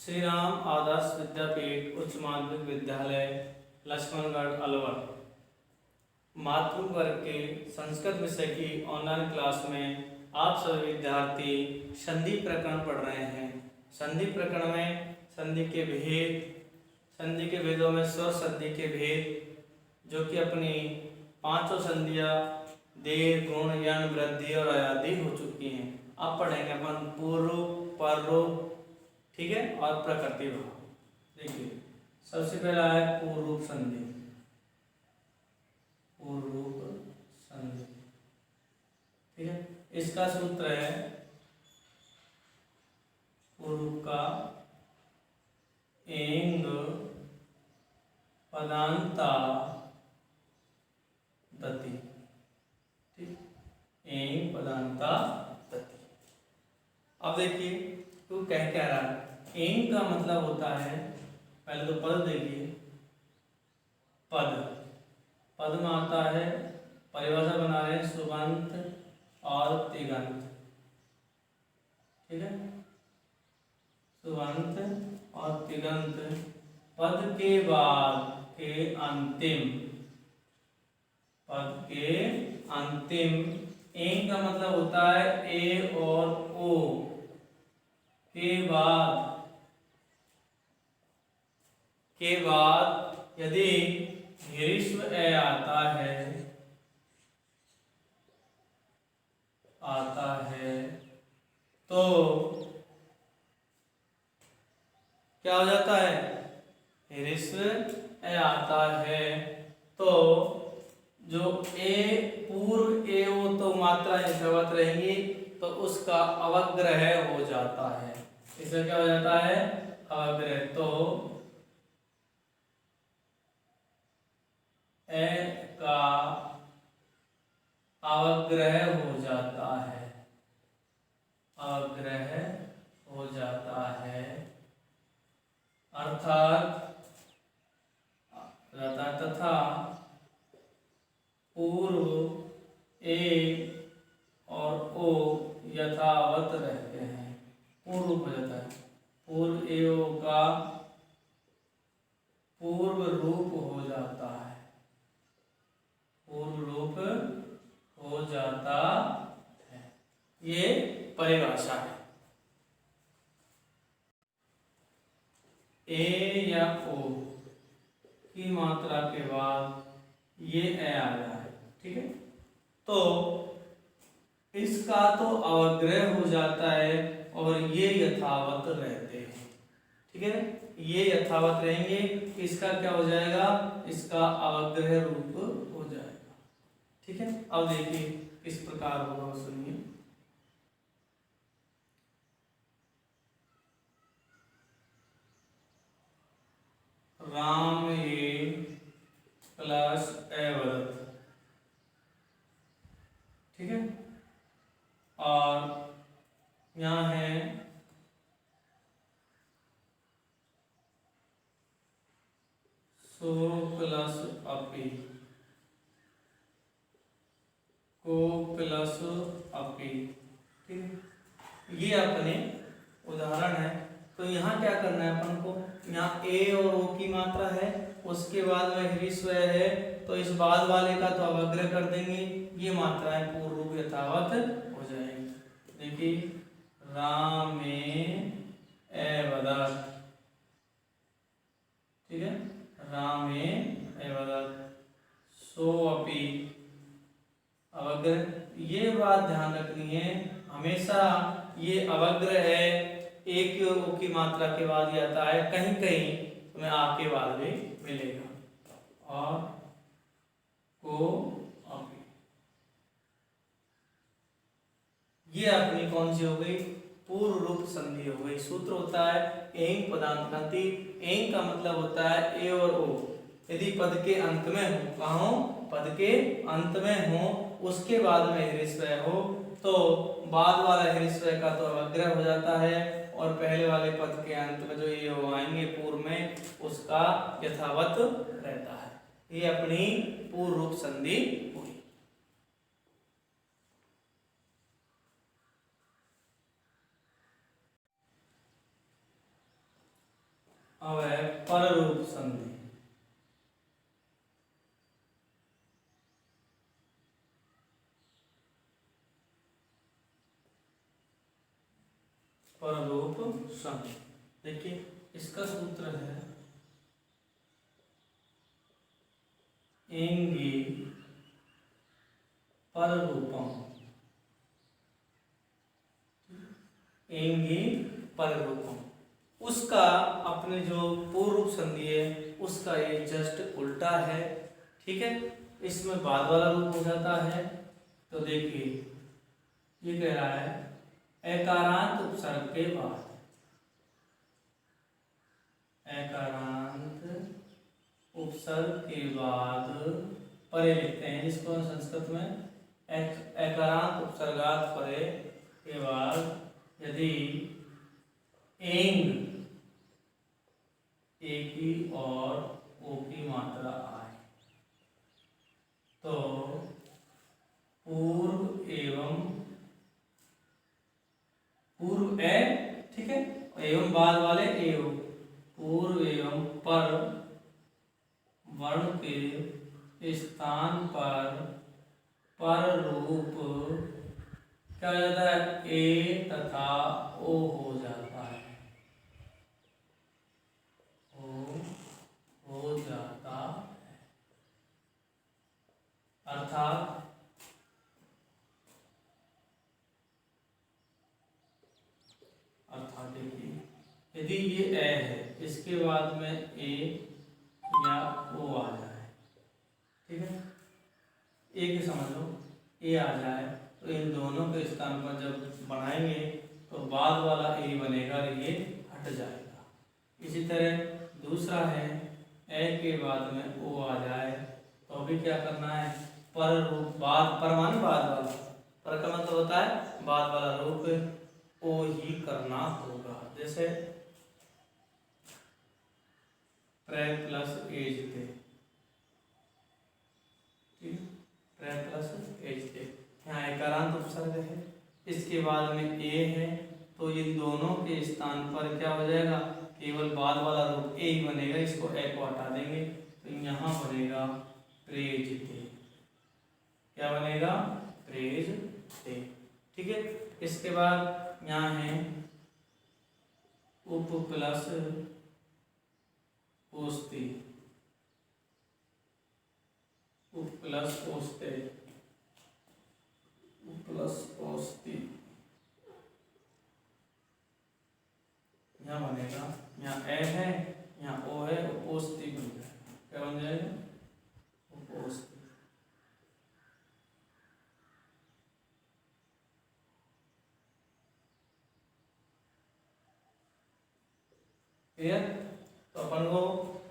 श्री राम आदर्श विद्यापीठ उच्च माध्यमिक विद्यालय लक्ष्मणगढ़ अलवर माध्यमिक वर्ग के संस्कृत विषय की ऑनलाइन क्लास में आप सभी विद्यार्थी संधि प्रकरण पढ़ रहे हैं। संधि प्रकरण में संधि के भेद, संधि के भेदों में स्वर संधि के भेद, जो कि अपनी पांचों संधियां देर, गुण, यण, वृद्धि और अयादि हो चुकी हैं। अब पढ़ेंगे अपन पूर्व रूप, पर रूप, ठीक है, और प्रकृति भाव। देखिए सबसे पहला है पूर्व रूप संधि। पूर्व रूप संधि, ठीक है, इसका सूत्र है पूर्व रूप का एंग पदांता दति, ठीक, एंग पदांता दति। अब देखिए तो कह क्या रहा है, एंग का मतलब होता है, पहले तो पद देखिए, पद, पद में आता है, परिभाषा बना रहे हैं सुबंत और तिगंत, ठीक है, सुबंत और तिगंत, पद के बाद के अंतिम, पद के अंतिम, एंग का मतलब होता है ए और ओ के बाद यदि ह्रीश्व ए आता है तो क्या हो जाता है, ह्रीश्व ए आता है तो जो ए पूर्व ए ओ तो मात्रा यथावत रहेंगी, तो उसका अवग्रह हो जाता है। इसका क्या हो जाता है, अवग्रह। तो ए का अवग्रह हो जाता है, अवग्रह हो जाता है, अर्थात तथा पूर्व ए और ओ यथावत रहते हैं। पूर्व रूप हो जाता है, पूर्व ए ओ का पूर्व रूप हो जाता है, पूर्व रूप हो जाता है, ये परिभाषा है। ए या ओ की मात्रा के बाद ये ए आ रहा है, ठीक है, तो इसका तो अवग्रह हो जाता है और ये यथावत रहते हैं, ठीक है, ये यथावत रहेंगे, इसका क्या हो जाएगा, इसका अवग्रह रूप हो जाएगा, ठीक है। अब देखिए किस प्रकार होगा, सुनिए। राम ए प्लस ए वदत, ठीक है, और यहाँ है सो प्लस अपी, को प्लस अपी, ठीक है, ये अपने उदाहरण है। तो यहाँ क्या करना है अपन को, यहाँ ए और ओ की मात्रा है, उसके बाद में ह्रीश्व है, तो इस बाद वाले का तो अवग्रह कर देंगे, ये मात्राएं पूर्व रूप यथावत हो जाएंगी। देखिए राम में ए वदत, ठीक है, राम में ए वदत, सो अपी अवग्रह। ये बात ध्यान रखनी है, हमेशा ये अवग्रह है, एक ओ की मात्रा के बाद ही आता है, कहीं कहीं तुम्हें आ के बाद भी मिलेगा। और को अपी, ये अपनी कौन सी हो गई, पूर्व रूप संधि हो गई। सूत्र होता है एंग पदांतांति, एंग का मतलब होता है ए और ओ, यदि पद के अंत में हो, कहाँ हो, पद के अंत में हो, उसके बाद में ह्रीश्व हो, तो बाद वाला ह्रीश्व का तो अवग्रह हो जाता है, और पहले वाले पद के अंत में जो ये हो आएंगे पूर्व में, उसका यथावत रहता है। ये अपनी पूर्व रूप संधि हुई। अब है पररूप संधि। पररूप संधि, देखिए इसका सूत्र है एंगी पररूपम। एंगी पररूपम, उसका अपने जो पूर्व रूप संधि है उसका ये जस्ट उल्टा है। ठीक है, इसमें बाद वाला रूप हो जाता है। तो देखिए ये कह रहा है एकारांत उपसर्ग के बाद, एकारांत उपसर्ग के बाद परे लिखते हैं इसको संस्कृत में एकारांत उपसर्गात परे के बाद यदि एंग, ए की और ओ की मात्रा आए तो पूर्व एवं पूर्व ए, ठीक है, एवं बाद वाले एवं पूर्व एवं पर वर्ण के स्थान पर रूप क्या हो जाता है, ए तथा ओ हो जाता है, हो जाता है। अर्थात देखिए यदि ये ए है इसके बाद में ए या ओ आ जाए, ठीक है, ए की समझ लो ए आ जाए तो इन दोनों के स्थान पर जब बनाएंगे तो बाद वाला ए बनेगा और ये हट जाएगा। इसी तरह दूसरा है ए के बाद में ओ आ जाए तो अभी क्या करना है, पर रूप बाद पर मान बाद वाला, पर का मतलब होता है बाद वाला रूप ओ ही करना होगा। जैसे प्रे प्लस एज थे, प्रे प्लस एज थे, यहाँ एकारांत उपसर्ग है, इसके बाद में ए है तो इन दोनों के स्थान पर क्या हो जाएगा, केवल बाद वाला रूप ए ही बनेगा, इसको ए को हटा देंगे तो यहाँ बनेगा प्रेज थे। क्या बनेगा, प्रेज थे। ठीक है, इसके बाद यहाँ है उप प्लस ओस्ती, उप प्लस ओस्ते, उप प्लस ओस्ती, यहाँ बनेगा, यहाँ ए है यहाँ ओ है, ओस्ती बन जाएगा। क्या बन जाएगा, ओस्ती। तो अपन को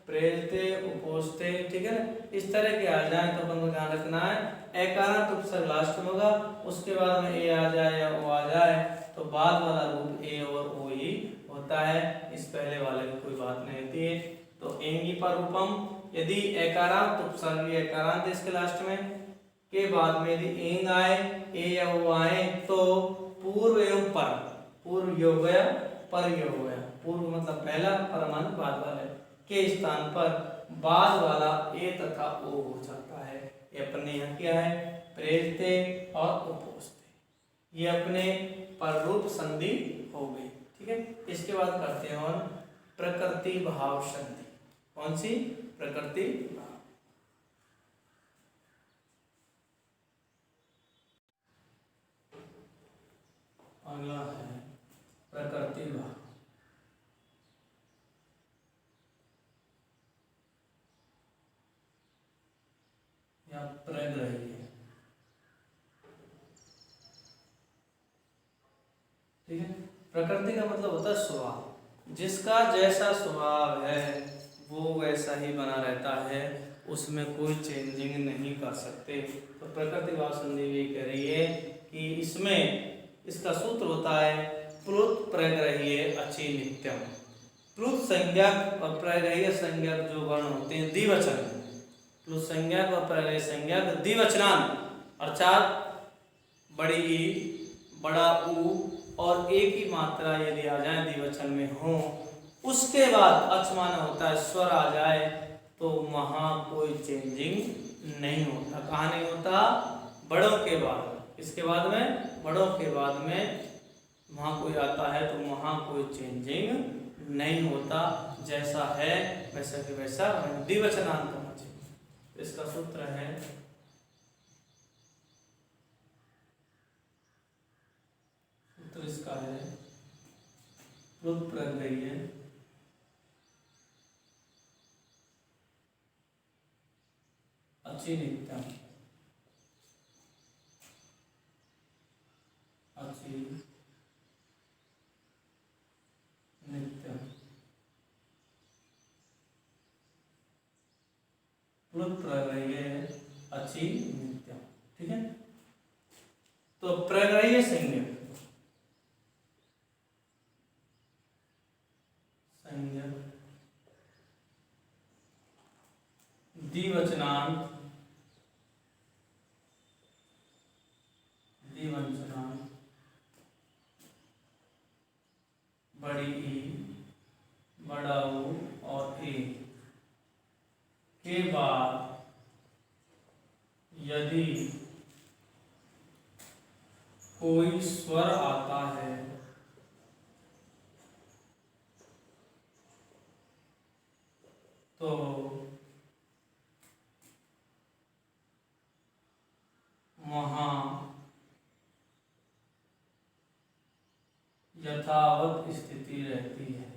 प्रेजते उपोषते, ठीक है ना, इस तरह के आ जाए तो अपन को ध्यान रखना है एकारांत उपसर्ग लास्ट में होगा, उसके बाद में ए आ जाए या ओ आ जाए तो बाद वाला रूप ए और ओ ही होता है, इस पहले वाले में कोई बात नहीं होती है। तो एंगी पर रूपम, यदि एकारांत उपसर्ग एकारांत इसके लास्ट में के बाद में यदि एंग आए ए या ओ आए तो पूर्व एवं पर, पूर्व ये हो गया पर ये हो गया, पूर्व मतलब पहला परमान बाद वाले के स्थान पर बाद वाला ए तथा ओ हो जाता है। ये अपने यहाँ क्या है, प्रेजते और उपोषते, ये अपने पर रूप संधि हो गई। ठीक है, इसके बाद करते हैं और प्रकृति भाव संधि। कौन सी, प्रकृति भाव। अगला है प्रकृति भाव, या प्रग्रही है। ठीक है, प्रकृति का मतलब होता है स्वभाव, जिसका जैसा स्वभाव है वो वैसा ही बना रहता है, उसमें कोई चेंजिंग नहीं कर सकते। तो प्रकृति भाव संधि ये कह रही है कि इसमें इसका सूत्र होता है प्लुत प्रग्रहीय अचि नित्यम। प्लुत संज्ञक और प्रग्रहीय संज्ञक जो वर्ण होते हैं द्विवचन, प्लुत संज्ञक और प्रग्रहीय संज्ञक द्विवचनान, अर्थात बड़ी ई बड़ा ऊ और एक ही मात्रा यदि आ जाए द्विवचन में हो उसके बाद अच माने होता है स्वर आ जाए तो वहां कोई चेंजिंग नहीं होता। कहाँ नहीं होता? बड़ों के बाद। इसके बाद में बड़ों के बाद में वहां कोई आता है तो वहां कोई चेंजिंग नहीं होता। जैसा है वैसा के वैसा द्विवचनांत होना चाहिए। इसका सूत्र है सूत्र इसका है प्लुत प्रत्यय अच्छी नित्यम अच्छी नित्यम प्लुत प्रत्यय अच्छी नित्यम। ठीक है, तो प्रत्यय संज्ञा द्विवचनांत बड़ी ई बड़ा ओ और ए के बाद यदि कोई स्वर आता है तो वहां यथावत स्थिति रहती है।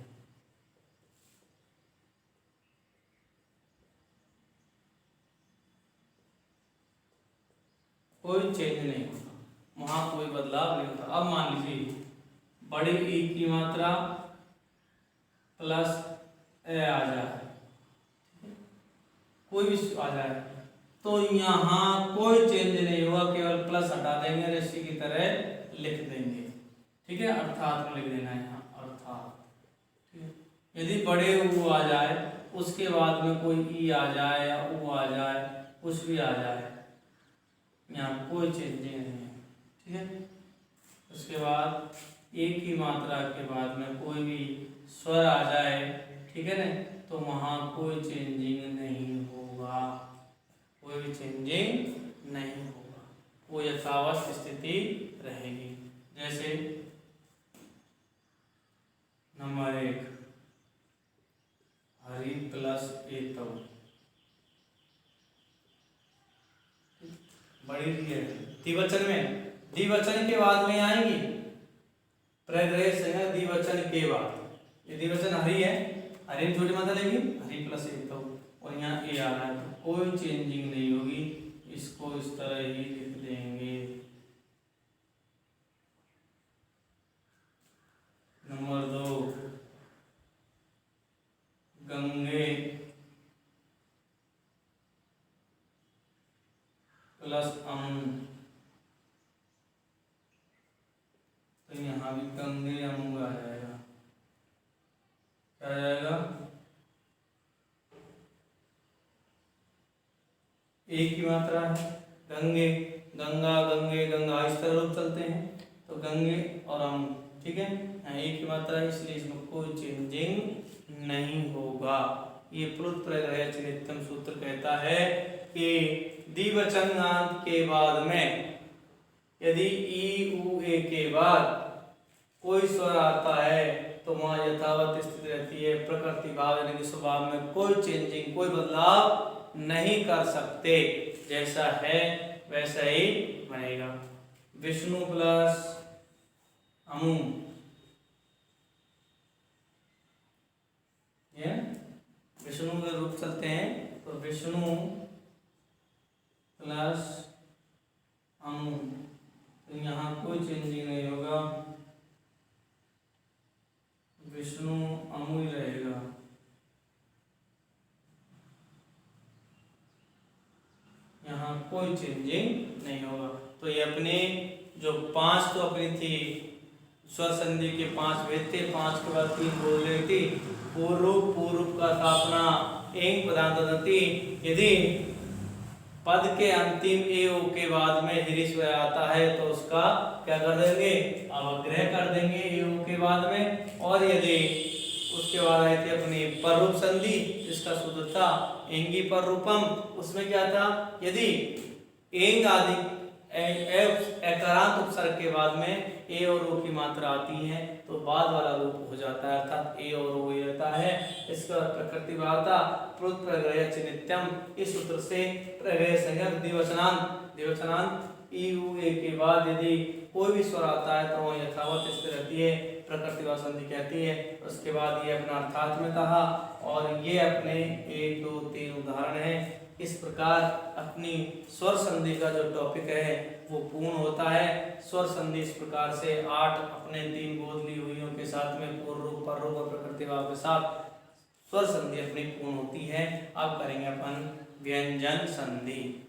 कोई चेंज नहीं होता, वहां कोई बदलाव नहीं होता। अब मान लीजिए बड़ी ई की मात्रा प्लस ए आ जाए, कोई भी आ जाए तो यहाँ कोई चेंज नहीं होगा, केवल प्लस हटा देंगे, रेसी की तरह लिख देंगे। ठीक है, अर्थात में लिख देना है यहाँ अर्थात। ठीक है, यदि बड़े ऊ आ जाए उसके बाद में कोई ई आ जाए या ऊ आ जाए कुछ भी आ जाए, यहाँ कोई चेंजिंग नहीं है। ठीक है, उसके बाद एक ही मात्रा के बाद में कोई भी स्वर आ जाए, ठीक है ना, तो वहाँ कोई चेंजिंग नहीं होगा, कोई भी चेंजिंग नहीं होगा, वो यथावत स्थिति रहेगी। जैसे नंबर 1 हरि प्लस एतव, बड़ी है द्विवचन में, द्विवचन के बाद में आएंगी प्रत्यय संज्ञा द्विवचन के बाद। ये द्विवचन हरि है, हरि छोटी मात्रा लेगी हरि प्लस एतव, और यहाँ ए आ रहा है तो कोई चेंजिंग नहीं होगी, इसको इस तरह ही लिख देंगे। नंबर 2 गंगे प्लस अम, तो यहाँ भी गंगे अमूंग आ जाएगा। क्या आ जाएगा? एक ही मात्रा है, गंगे गंगा गंगे गंगा इस तरह रूप चलते हैं, तो गंगे और अम। ठीक है, यहाँ एक ही मात्रा है इसलिए इसमें कोई चेंजिंग नहीं होगा। ये प्लुत प्रत्यय नित्यम सूत्र कहता है कि द्विवचनांत के बाद में यदि ई उ ए के बाद कोई स्वर आता है तो वहां यथावत स्थिति रहती है, प्रकृति भाव यानी कि स्वभाव में कोई चेंजिंग कोई बदलाव नहीं कर सकते, जैसा है वैसा ही बनेगा। विष्णु प्लस अमु, ये विष्णु के रूप चलते हैं, तो विष्णु प्लस अमु, तो यहाँ कोई चेंजिंग नहीं होगा, विष्णु अमु ही रहेगा। यहाँ कोई चेंजिंग नहीं होगा। तो ये अपने जो 5 तो अपनी थी स्वर संधि के 5 भेद थे, 5 के बाद 3 बोल रही थी। पूर्व का स्थापना एंग पदांतति, यदि पद के अंतिम ए ओ के बाद में हिरिस्व आता है तो उसका क्या कर देंगे? अवग्रह कर देंगे ए ओ के बाद में। और यदि उसके बाद आई थी अपनी पररूप संधि, जिसका सूत्र था एंगी पररूपम। उसमें क्या था, यदि एंग आदि एकारांत उपसर्ग के बाद में ए और ओ की मात्रा आती है तो बाद वाला रूप हो जाता है, अर्थात ए और ओ हो जाता है। इसका प्रकृति वार्ता प्रोत प्रग्रह चिनित्यम, इस सूत्र से प्रग्रह संज्ञक द्विवचनांत ई उ ए के बाद यदि कोई भी स्वर आता है तो वह यथावत स्थिर रहती है, प्रकृति संधि कहती है। उसके बाद ये अपना अर्थात में था और ये अपने 1 2 3 उदाहरण है। इस प्रकार अपनी स्वर संधि का जो टॉपिक है वो पूर्ण होता है। स्वर संधि इस प्रकार से 8 अपने 3 बोध ली हुईयों के साथ में पूर्व रूप, पररूप और प्रकृति भाव के साथ स्वर संधि अपनी पूर्ण होती है। अब करेंगे अपन व्यंजन संधि।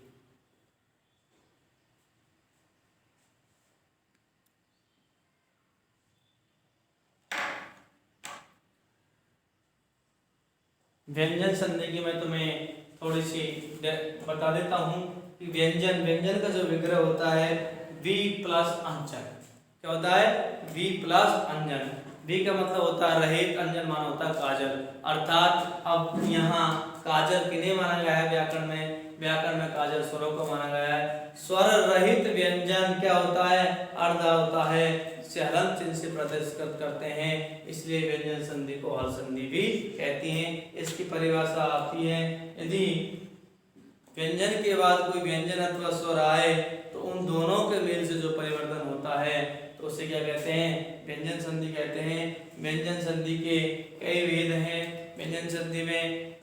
व्यंजन संधि की मैं तुम्हें थोड़ी सी बता देता हूँ कि व्यंजन का जो विग्रह होता है वी प्लस अंजन। क्या होता है, वी प्लस अंजन। वी का मतलब होता है रहित, अंजन माना होता है काजल। अर्थात अब यहाँ काजल किन्हें माना गया है व्याकरण में काजल स्वरों को माना गया है। स्वर रहित व्यंजन क्या होता है, अर्ध होता है, हलंत चिन्ह से प्रदर्शित करते हैं, इसलिए व्यंजन संधि को हल संधि भी कहती हैं। इसकी परिभाषा आती है, यदि व्यंजन के बाद कोई व्यंजन अथवा स्वर आए तो उन दोनों के मेल से जो परिवर्तन होता है तो उसे क्या कहते हैं, व्यंजन संधि कहते हैं। व्यंजन संधि के कई भेद हैं। व्यंजन संधि में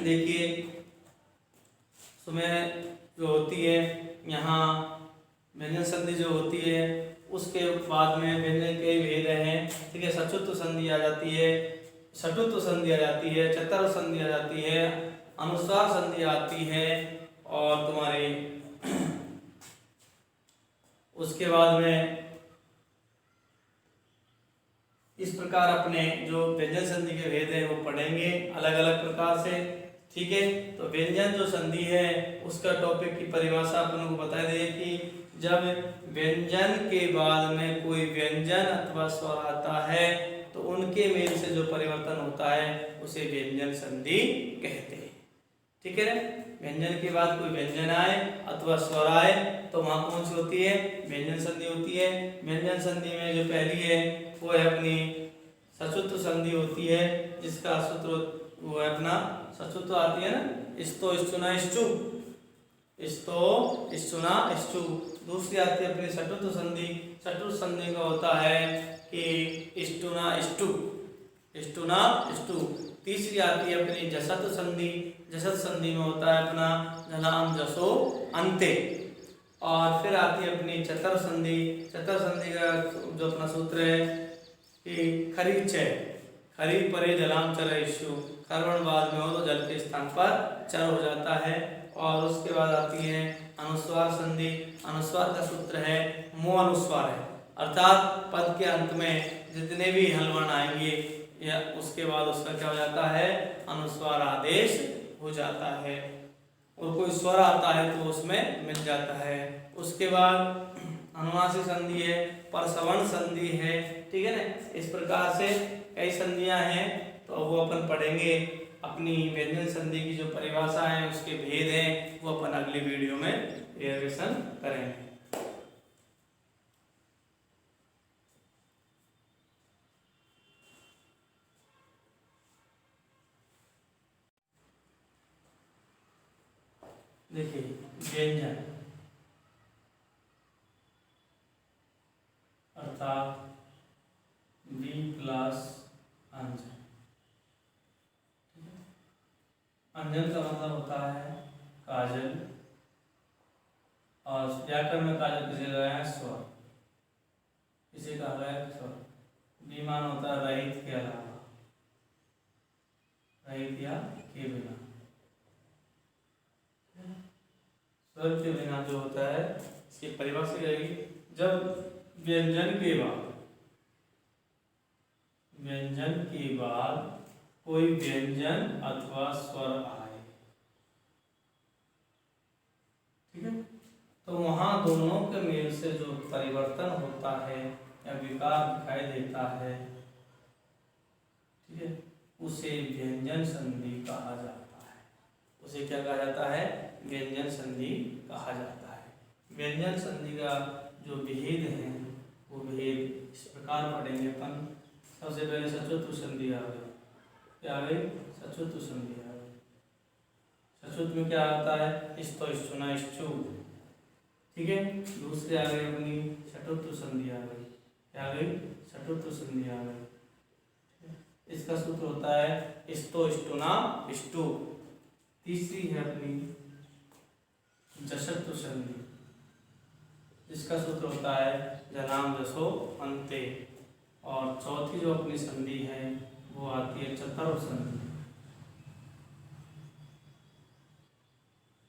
देखिए उसमें जो होती है, यहाँ व्यंजन संधि जो होती है उसके बाद में व्यंजन के भेद हैं, ठीक है। सचुत्व संधि आ जाती है, षटुत्व संधि आ जाती है, चतुर्थ संधि आ जाती है, अनुस्वार संधि आती है और तुम्हारी उसके बाद में इस प्रकार अपने जो व्यंजन संधि के भेद हैं वो पढ़ेंगे अलग अलग प्रकार से, ठीक है। तो व्यंजन जो संधि है उसका टॉपिक की परिभाषा अपन को बता दें कि जब व्यंजन के बाद में कोई व्यंजन अथवा स्वर आता है तो उनके मेल से जो परिवर्तन होता है उसे व्यंजन संधि कहते हैं, ठीक है ना। व्यंजन के बाद कोई व्यंजन आए अथवा स्वर आए तो वहाँ कौन सी होती है, व्यंजन संधि होती है। व्यंजन संधि में जो पहली है वो है अपनी सचुत्व संधि होती है, जिसका सूत्र वो है अपना सचुत्व आती है ना, स्तो स्तुना ष्टु, स्तो स्तुना ष्टु। दूसरी आती है अपनी षटुत्व संधि। षटुत्व संधि का होता है कि ष्टुना ष्टु, ष्टुना ष्टु। तीसरी आती है अपनी जसत्व संधि। जसत संधि में होता है अपना जनाम जसो अंते। और फिर आती है अपनी चतर संधि। चतर संधि का जो अपना सूत्र है कि खरी चय, खरी परे जलाम चरेशु, कर्मण बाद में हो तो जल के स्थान पर चर हो जाता है। और उसके बाद आती है अनुस्वार संधि। अनुस्वार का सूत्र है मो अनुस्वार है, अर्थात पद के अंत में जितने भी हलवर्ण आएंगे या उसके बाद उसका क्या हो जाता है, अनुस्वार आदेश हो जाता है और कोई स्वर आता है तो उसमें मिल जाता है। उसके बाद अनुनासिक संधि है, परसवर्ण संधि है, ठीक है ना। इस प्रकार से कई संधियां हैं तो वो अपन पढ़ेंगे। अपनी व्यंजन संधि की जो परिभाषा है उसके भेद हैं वो अपन अगली वीडियो में रिविजन करेंगे। देखिए व्यंजन अर्थात बी प्लस अंजन। अंजन का मतलब होता है काजल, और व्याकरण में काजल किसे लगाया है, स्वर, इसे कहा गया है स्वर। विमान होता है रहित के अलावा, रहित या के बिना। स्वर के बिना जो होता है इसकी परिभाषा रहेगी, जब व्यंजन के बाद कोई व्यंजन अथवा स्वर आए, ठीक है, तो वहां दोनों के मेल से जो परिवर्तन होता है या विकार दिखाई देता है, ठीक ठीक है, उसे व्यंजन संधि कहा जाता है। उसे क्या कहा जाता है? व्यंजन संधि कहा जाता है। व्यंजन संधि का जो भेद है वो भेद इस प्रकार पढ़ेंगे अपन। सबसे पहले सचुत संधि आ गई, क्या आ गई? सचुत संधि आ गई। सचुत में क्या आता है? स्तो, स्टुना, स्टू, ठीक है। दूसरे आ गई अपनी सटुत संधि आ गई, क्या आ गई? सटुत संधि आ गई। इसका सूत्र होता है स्तो, स्टुना, स्टू। तीसरी है अपनी जशत्तु संधि, जिसका सूत्र होता है जलाम जसो अंते। और चौथी जो अपनी संधि है वो आती है चतुर्थ संधि।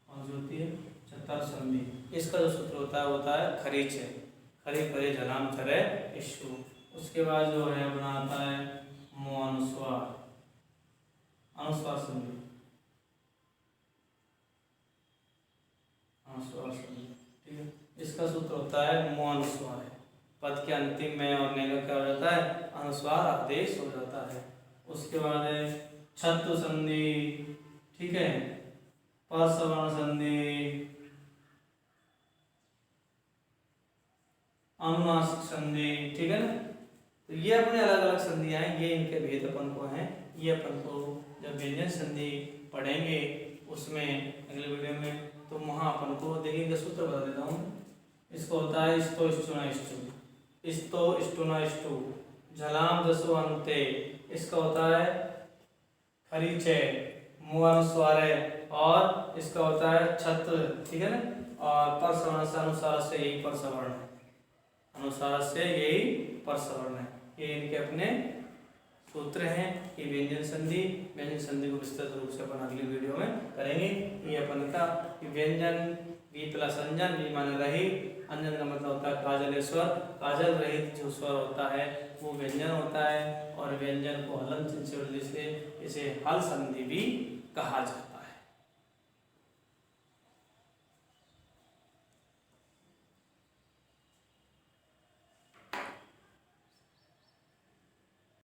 कौन सी होती है? चतुर्थ संधि। इसका जो सूत्र होता है खरीचे, खरी खरे जलाम चरे इशु। उसके बाद जो है अपना आता है मो अनुस्वार, अनुस्वार संधि, अनुस्वार संधि, ठीक है। इसका सूत्र होता है मो अनुस्वार है। पद के अंतिम में और ने क्या हो जाता है? अनुस्वार आदेश हो जाता है। उसके बाद है छत्तु संधि, ठीक है, परसवर्ण संधि, अनुनासिक संधि, ठीक है ना। तो ये अपने अलग अलग संधियां हैं, ये इनके भेद अपन को हैं। ये अपन को जब व्यंजन संधि पढ़ेंगे उसमें अगले वीडियो में, तो वहाँ अपन को देखेंगे। सूत्र बता देता हूँ। इसको होता है स्तो, स्टुना, स्टू, स्तो, स्टुना, स्टू, झलाम जसो अंते। इसका होता है खरीचे, मुअनुस्वारे, और इसका होता है छत्र, ठीक है ना। और परसवर्ण से अनुसार से यही परसवर्ण है, अनुसार से यही परसवर्ण है। ये इनके अपने सूत्र हैं कि व्यंजन संधि। व्यंजन संधि को विस्तृत रूप से अपन अगली वीडियो में करेंगे। ये अपन का व्यंजन वी प्लस अंजन, वी माने रहित, अंजन का मतलब होता है काजलेश्वर। काजल रहित जो स्वर होता है वो व्यंजन होता है, और व्यंजन को हलन चिन्ह से इसे हल संधि भी कहा जाता है।